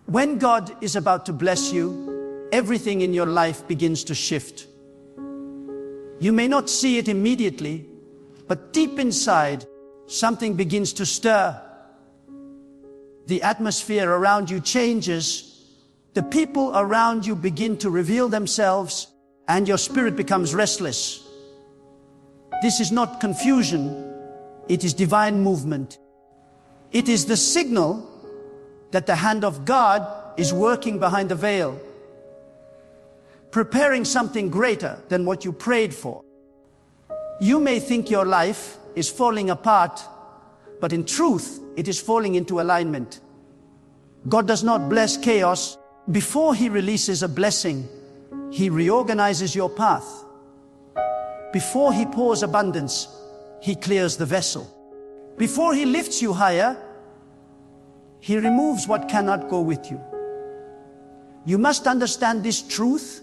When God is about to bless you, everything in your life begins to shift. You may not see it immediately, but deep inside, something begins to stir. The atmosphere around you changes. The people around you begin to reveal themselves, and your spirit becomes restless. This is not confusion, it is divine movement. It is the signal that the hand of God is working behind the veil, preparing something greater than what you prayed for. You may think your life is falling apart, but in truth, it is falling into alignment. God does not bless chaos. Before He releases a blessing, He reorganizes your path. Before He pours abundance, He clears the vessel. Before He lifts you higher, He removes what cannot go with you. You must understand this truth.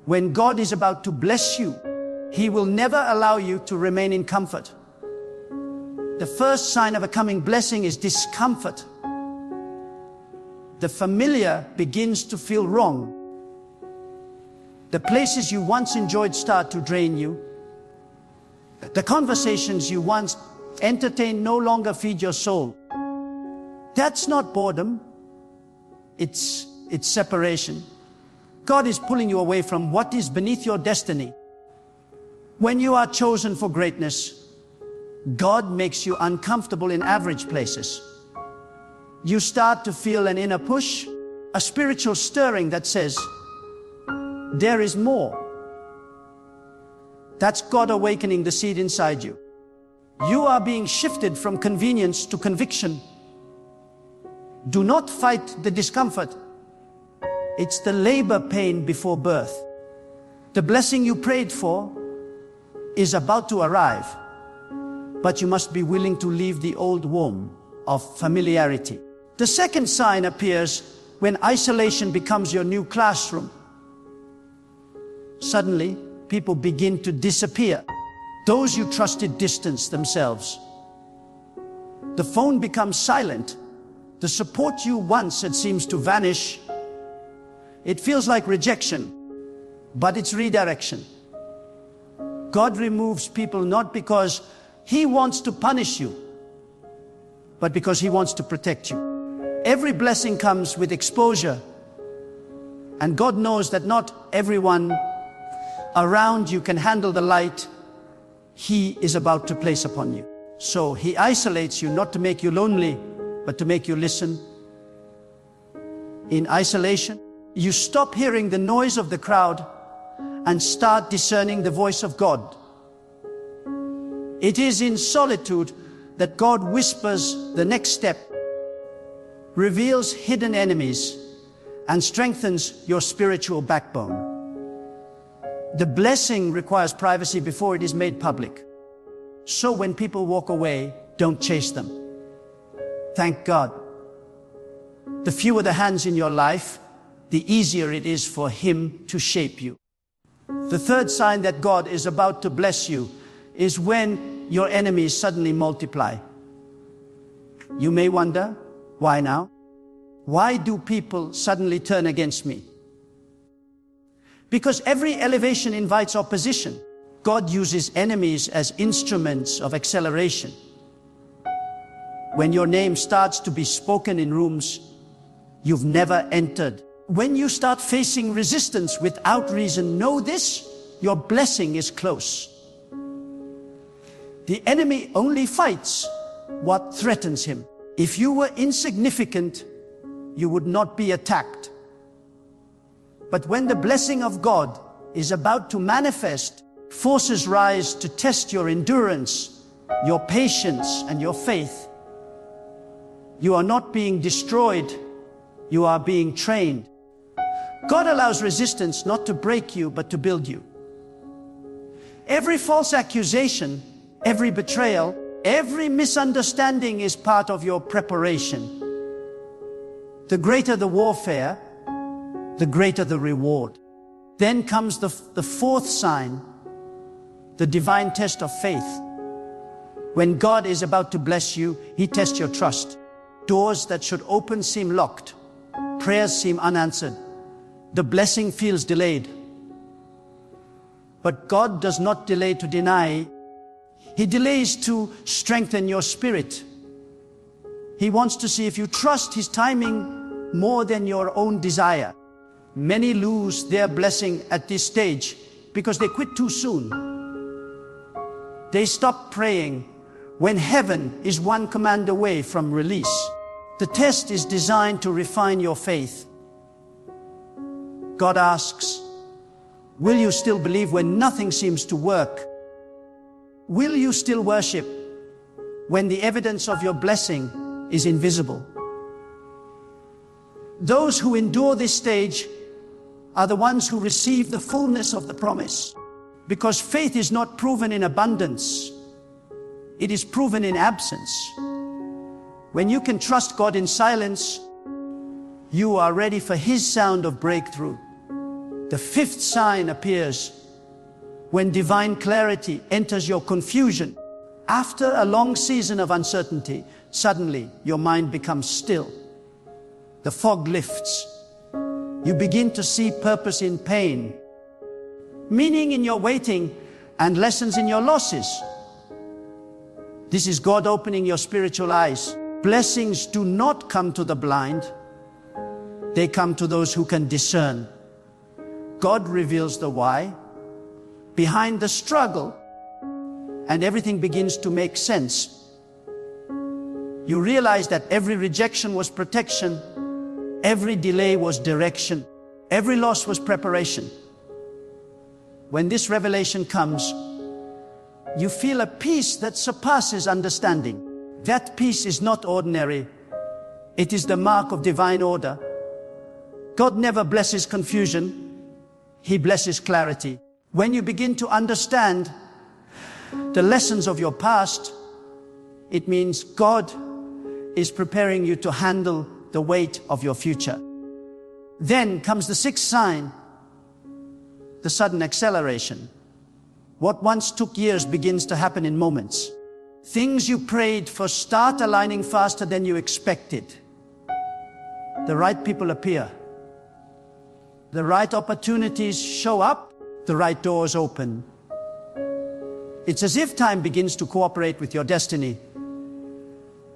When God is about to bless you, He will never allow you to remain in comfort. The first sign of a coming blessing is discomfort. The familiar begins to feel wrong. The places you once enjoyed start to drain you. The conversations you once entertained no longer feed your soul. That's not boredom. It's separation. God is pulling you away from what is beneath your destiny. When you are chosen for greatness, God makes you uncomfortable in average places. You start to feel an inner push, a spiritual stirring that says, there is more. That's God awakening the seed inside you. You are being shifted from convenience to conviction. Do not fight the discomfort. It's the labor pain before birth. The blessing you prayed for is about to arrive, but you must be willing to leave the old womb of familiarity. The second sign appears when isolation becomes your new classroom. Suddenly, people begin to disappear. Those you trusted distance themselves. The phone becomes silent. The support you once had seems to vanish. It feels like rejection, but it's redirection. God removes people not because He wants to punish you, but because He wants to protect you. Every blessing comes with exposure, and God knows that not everyone around you can handle the light He is about to place upon you. So He isolates you not to make you lonely, but to make you listen. In isolation, you stop hearing the noise of the crowd and start discerning the voice of God. It is in solitude that God whispers the next step, reveals hidden enemies, and strengthens your spiritual backbone. The blessing requires privacy before it is made public. So when people walk away, don't chase them. Thank God. The fewer the hands in your life, the easier it is for Him to shape you. The third sign that God is about to bless you is when your enemies suddenly multiply. You may wonder, why now? Why do people suddenly turn against me? Because every elevation invites opposition. God uses enemies as instruments of acceleration. When your name starts to be spoken in rooms you've never entered, when you start facing resistance without reason, know this, your blessing is close. The enemy only fights what threatens him. If you were insignificant, you would not be attacked. But when the blessing of God is about to manifest, forces rise to test your endurance, your patience, and your faith. You are not being destroyed, you are being trained. God allows resistance not to break you, but to build you. Every false accusation, every betrayal, every misunderstanding is part of your preparation. The greater the warfare, the greater the reward. Then comes the fourth sign, the divine test of faith. When God is about to bless you, He tests your trust. Doors that should open seem locked. Prayers seem unanswered. The blessing feels delayed. But God does not delay to deny. He delays to strengthen your spirit. He wants to see if you trust His timing more than your own desire. Many lose their blessing at this stage because they quit too soon. They stop praying when heaven is one command away from release. The test is designed to refine your faith. God asks, will you still believe when nothing seems to work? Will you still worship when the evidence of your blessing is invisible? Those who endure this stage are the ones who receive the fullness of the promise. Because faith is not proven in abundance, it is proven in absence. When you can trust God in silence, you are ready for His sound of breakthrough. The fifth sign appears when divine clarity enters your confusion. After a long season of uncertainty, suddenly your mind becomes still. The fog lifts. You begin to see purpose in pain, meaning in your waiting, and lessons in your losses. This is God opening your spiritual eyes. Blessings do not come to the blind. They come to those who can discern. God reveals the why behind the struggle, and everything begins to make sense. You realize that every rejection was protection, every delay was direction, every loss was preparation. When this revelation comes, you feel a peace that surpasses understanding. That peace is not ordinary. It is the mark of divine order. God never blesses confusion. He blesses clarity. When you begin to understand the lessons of your past, it means God is preparing you to handle the weight of your future. Then comes the sixth sign, the sudden acceleration. What once took years begins to happen in moments. Things you prayed for start aligning faster than you expected. The right people appear. The right opportunities show up. The right doors open. It's as if time begins to cooperate with your destiny.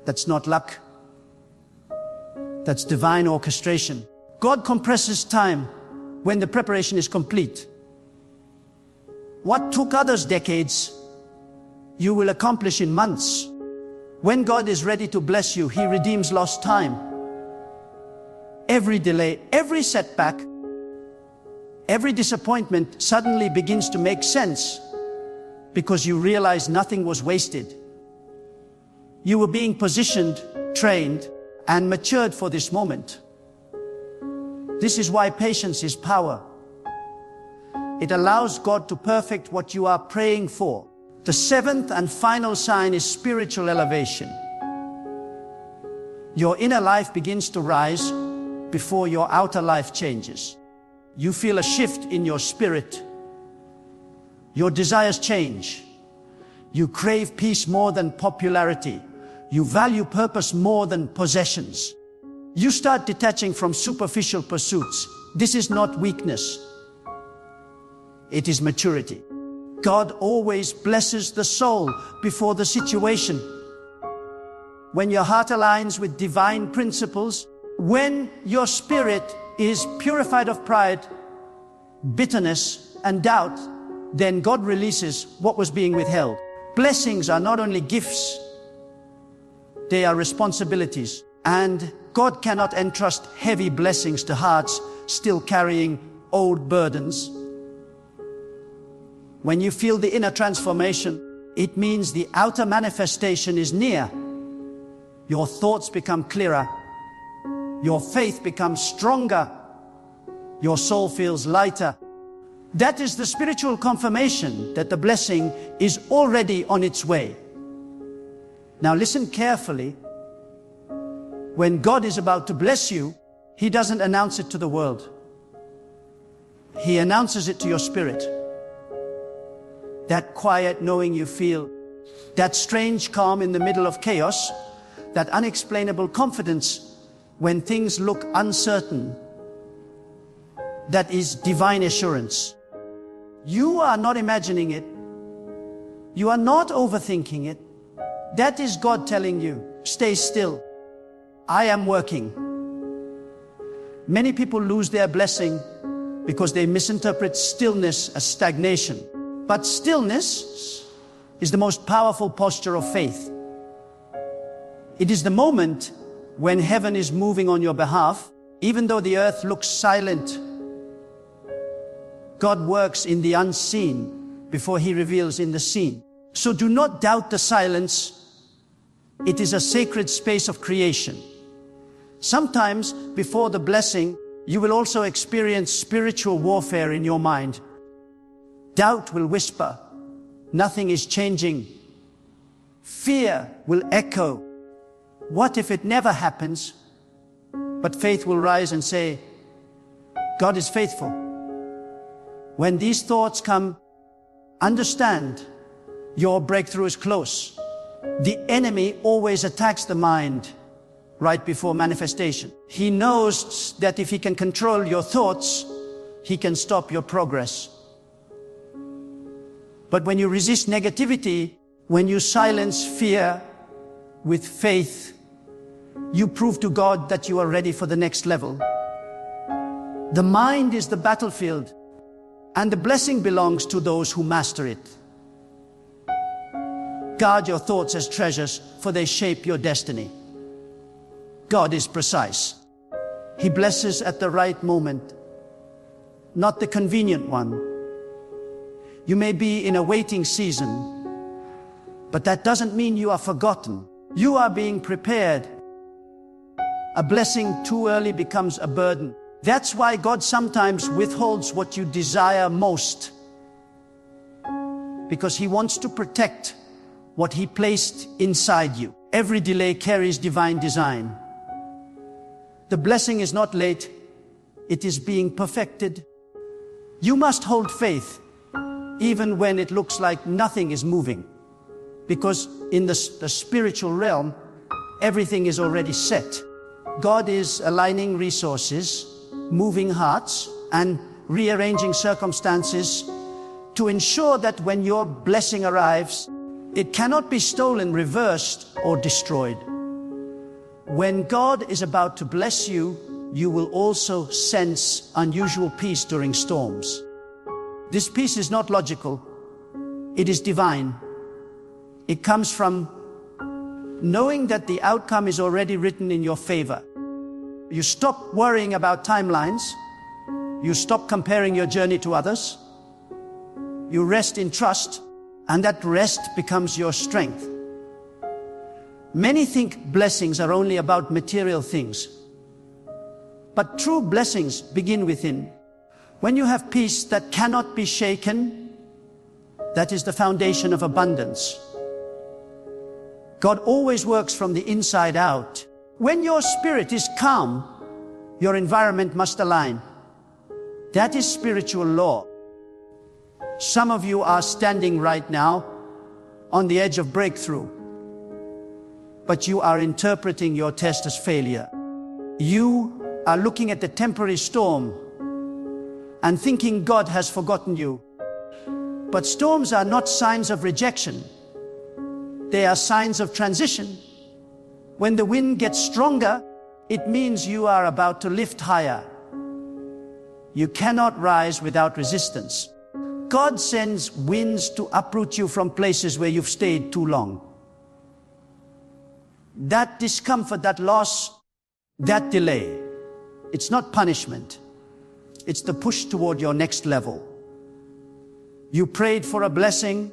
That's not luck. That's divine orchestration. God compresses time when the preparation is complete. What took others decades, you will accomplish in months. When God is ready to bless you, He redeems lost time. Every delay, every setback, every disappointment suddenly begins to make sense because you realize nothing was wasted. You were being positioned, trained, and matured for this moment. This is why patience is power. It allows God to perfect what you are praying for. The seventh and final sign is spiritual elevation. Your inner life begins to rise before your outer life changes. You feel a shift in your spirit. Your desires change. You crave peace more than popularity. You value purpose more than possessions. You start detaching from superficial pursuits. This is not weakness. It is maturity. God always blesses the soul before the situation. When your heart aligns with divine principles, when your spirit is purified of pride, bitterness, and doubt, then God releases what was being withheld. Blessings are not only gifts, they are responsibilities. And God cannot entrust heavy blessings to hearts still carrying old burdens. When you feel the inner transformation, it means the outer manifestation is near. Your thoughts become clearer. Your faith becomes stronger. Your soul feels lighter. That is the spiritual confirmation that the blessing is already on its way. Now listen carefully. When God is about to bless you, He doesn't announce it to the world. He announces it to your spirit. That quiet knowing you feel, that strange calm in the middle of chaos, that unexplainable confidence when things look uncertain, that is divine assurance. You are not imagining it. You are not overthinking it. That is God telling you, stay still. I am working. Many people lose their blessing because they misinterpret stillness as stagnation. But stillness is the most powerful posture of faith. It is the moment when heaven is moving on your behalf. Even though the earth looks silent, God works in the unseen before He reveals in the seen. So do not doubt the silence. It is a sacred space of creation. Sometimes before the blessing, you will also experience spiritual warfare in your mind. Doubt will whisper, nothing is changing. Fear will echo, what if it never happens? But faith will rise and say, God is faithful. When these thoughts come, understand your breakthrough is close. The enemy always attacks the mind right before manifestation. He knows that if he can control your thoughts, he can stop your progress. But when you resist negativity, when you silence fear with faith, you prove to God that you are ready for the next level. The mind is the battlefield, and the blessing belongs to those who master it. Guard your thoughts as treasures, for they shape your destiny. God is precise. He blesses at the right moment, not the convenient one. You may be in a waiting season, but that doesn't mean you are forgotten. You are being prepared. A blessing too early becomes a burden. That's why God sometimes withholds what you desire most, because He wants to protect what He placed inside you. Every delay carries divine design. The blessing is not late, it is being perfected. You must hold faith, even when it looks like nothing is moving, because in the spiritual realm, everything is already set. God is aligning resources, moving hearts, and rearranging circumstances to ensure that when your blessing arrives, it cannot be stolen, reversed, or destroyed. When God is about to bless you, you will also sense unusual peace during storms. This peace is not logical, it is divine. It comes from knowing that the outcome is already written in your favor. You stop worrying about timelines. You stop comparing your journey to others. You rest in trust, and that rest becomes your strength. Many think blessings are only about material things, but true blessings begin within. When you have peace that cannot be shaken, that is the foundation of abundance. God always works from the inside out. When your spirit is calm, your environment must align. That is spiritual law. Some of you are standing right now on the edge of breakthrough, but you are interpreting your test as failure. You are looking at the temporary storm and thinking God has forgotten you. But storms are not signs of rejection. They are signs of transition. When the wind gets stronger, it means you are about to lift higher. You cannot rise without resistance. God sends winds to uproot you from places where you've stayed too long. That discomfort, that loss, that delay, it's not punishment. It's the push toward your next level. You prayed for a blessing,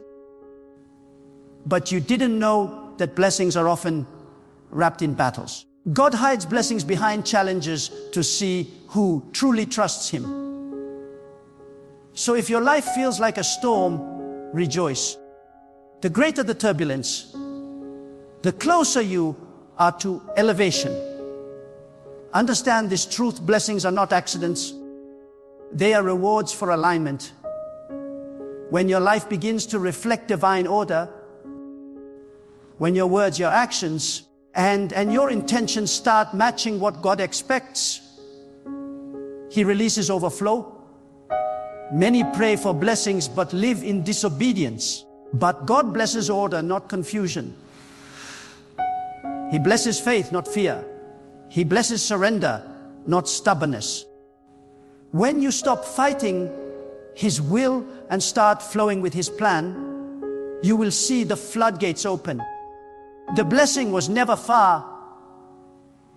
but you didn't know that blessings are often wrapped in battles. God hides blessings behind challenges to see who truly trusts Him. So if your life feels like a storm, rejoice. The greater the turbulence, the closer you are to elevation. Understand this truth: blessings are not accidents. They are rewards for alignment. When your life begins to reflect divine order, when your words, your actions, and your intentions start matching what God expects, He releases overflow. Many pray for blessings but live in disobedience. But God blesses order, not confusion. He blesses faith, not fear. He blesses surrender, not stubbornness. When you stop fighting His will and start flowing with His plan, you will see the floodgates open. The blessing was never far.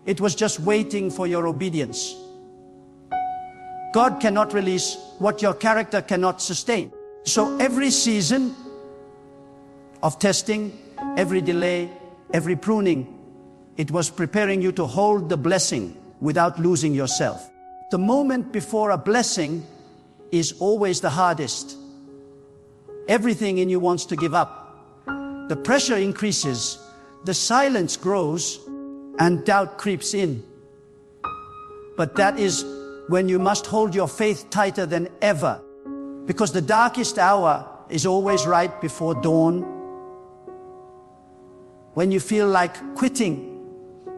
It was just waiting for your obedience. God cannot release what your character cannot sustain. So every season of testing, every delay, every pruning, it was preparing you to hold the blessing without losing yourself. The moment before a blessing is always the hardest. Everything in you wants to give up. The pressure increases, the silence grows, and doubt creeps in. But that is when you must hold your faith tighter than ever, because the darkest hour is always right before dawn. When you feel like quitting,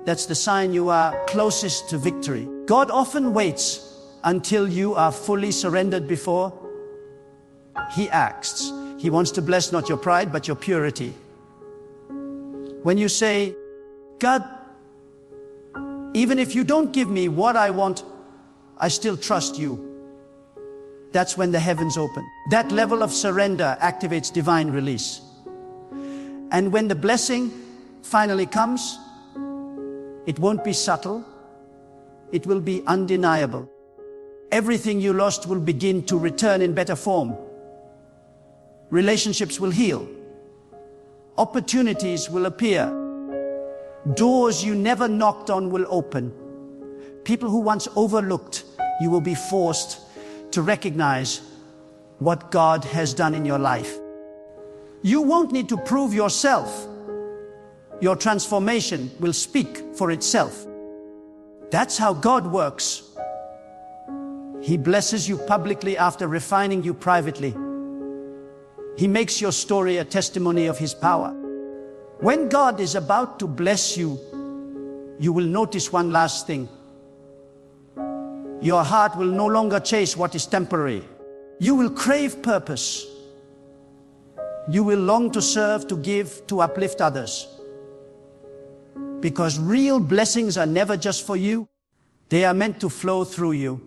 that's the sign you are closest to victory. God often waits until you are fully surrendered before He acts. He wants to bless not your pride, but your purity. When you say, God, even if you don't give me what I want, I still trust you. That's when the heavens open. That level of surrender activates divine release. And when the blessing finally comes, it won't be subtle. It will be undeniable. Everything you lost will begin to return in better form. Relationships will heal. Opportunities will appear. Doors you never knocked on will open. People who once overlooked, you will be forced to recognize what God has done in your life. You won't need to prove yourself. Your transformation will speak for itself. That's how God works. He blesses you publicly after refining you privately. He makes your story a testimony of His power. When God is about to bless you, you will notice one last thing. Your heart will no longer chase what is temporary. You will crave purpose. You will long to serve, to give, to uplift others. Because real blessings are never just for you. They are meant to flow through you.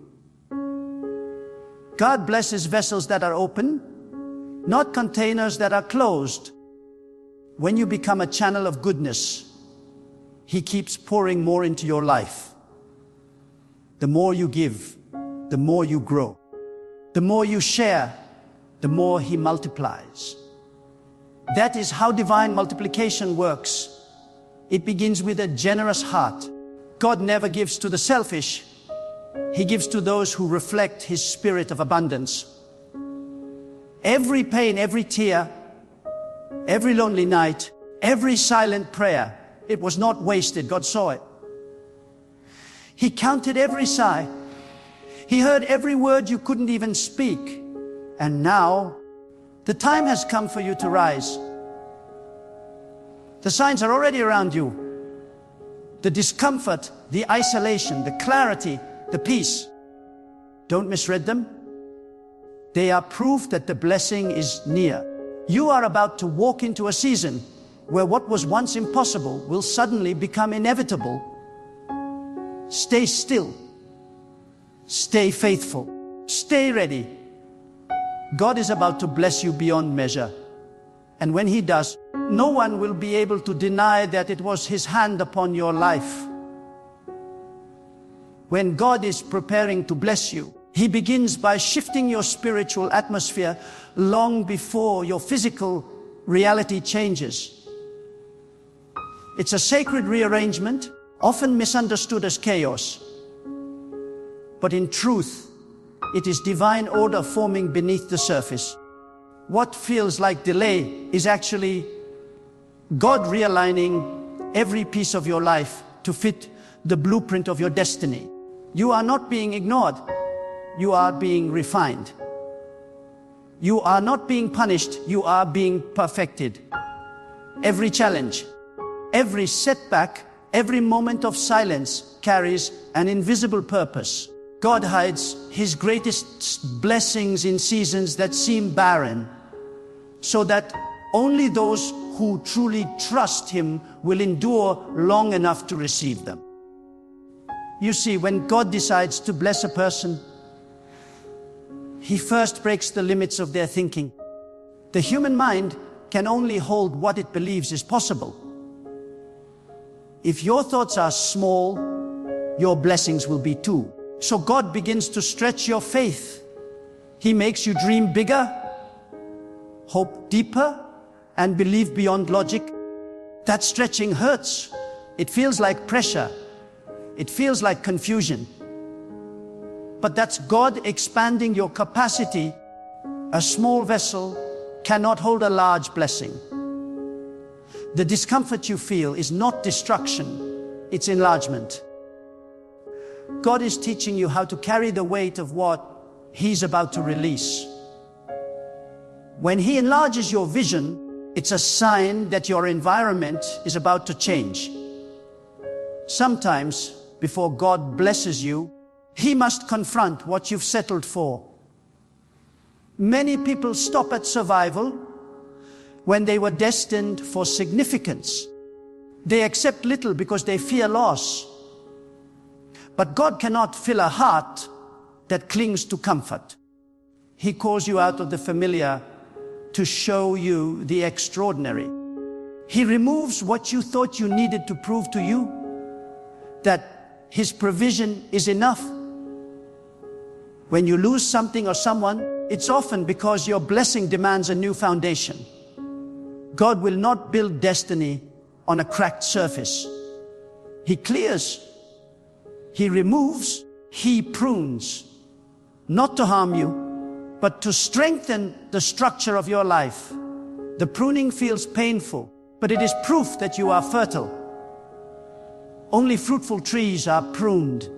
God blesses vessels that are open, not containers that are closed. When you become a channel of goodness, He keeps pouring more into your life. The more you give, the more you grow. The more you share, the more He multiplies. That is how divine multiplication works. It begins with a generous heart. God never gives to the selfish. He gives to those who reflect His spirit of abundance. Every pain, every tear, every lonely night, every silent prayer, it was not wasted. God saw it. He counted every sigh. He heard every word you couldn't even speak. And now, the time has come for you to rise. The signs are already around you. The discomfort, the isolation, the clarity, the peace. Don't misread them. They are proof that the blessing is near. You are about to walk into a season where what was once impossible will suddenly become inevitable. Stay still. Stay faithful. Stay ready. God is about to bless you beyond measure. And when He does, no one will be able to deny that it was His hand upon your life. When God is preparing to bless you, He begins by shifting your spiritual atmosphere long before your physical reality changes. It's a sacred rearrangement, often misunderstood as chaos. But in truth, it is divine order forming beneath the surface. What feels like delay is actually God realigning every piece of your life to fit the blueprint of your destiny. You are not being ignored. You are being refined. You are not being punished. You are being perfected. Every challenge, every setback Every moment of silence carries an invisible purpose. God hides His greatest blessings in seasons that seem barren, so that only those who truly trust Him will endure long enough to receive them. You see, when God decides to bless a person, He first breaks the limits of their thinking. The human mind can only hold what it believes is possible. If your thoughts are small, your blessings will be too. So God begins to stretch your faith. He makes you dream bigger, hope deeper, and believe beyond logic. That stretching hurts. It feels like pressure. It feels like confusion. But that's God expanding your capacity. A small vessel cannot hold a large blessing. The discomfort you feel is not destruction, it's enlargement. God is teaching you how to carry the weight of what He's about to release. When He enlarges your vision, it's a sign that your environment is about to change. Sometimes, before God blesses you, He must confront what you've settled for. Many people stop at survival when they were destined for significance. They accept little because they fear loss. But God cannot fill a heart that clings to comfort. He calls you out of the familiar to show you the extraordinary. He removes what you thought you needed to prove to you that His provision is enough. When you lose something or someone, it's often because your blessing demands a new foundation. God will not build destiny on a cracked surface. He clears, He removes, He prunes, not to harm you, but to strengthen the structure of your life. The pruning feels painful, but it is proof that you are fertile. Only fruitful trees are pruned.